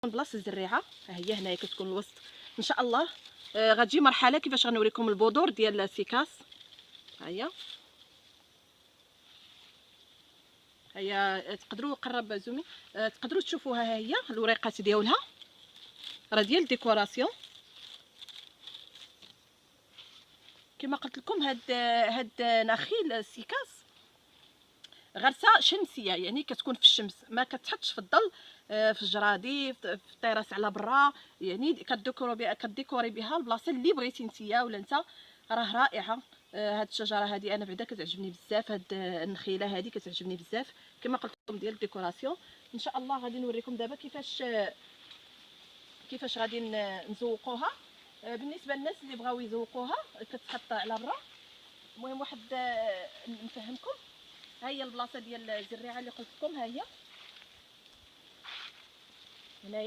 بلاصه الزريعه. ها هي هنايا كتكون الوسط ان شاء الله. غتجي مرحله كيفاش غنوريكم البذور ديال السيكاس. ها هي تقدروا قرب زومي، تقدروا تشوفوها. ها هي الوريقات ديالها راه ديال الديكوراسيون. كما قلت لكم هاد نخيل السيكاس غرسه شمسيه، يعني كتكون في الشمس، ما كتحطش في الظل، في الجرادي، في الطراس على برا، يعني كديكوري بها البلاصه اللي بغيتي نتيا ولا انت. راه رائعه. هاد الشجره هذه انا بعدا كتعجبني بزاف، هاد النخيله هذه كتعجبني بزاف كما قلت لكم ديال الديكوراسيون. ان شاء الله غادي نوريكم دابا كيفاش غادي نزوقوها. بالنسبه للناس اللي بغاو يزوقوها كتحط على برا. المهم واحد نفهمكم، ها هي البلاصه ديال الزريعه اللي قلت لكم. ها هي هنايا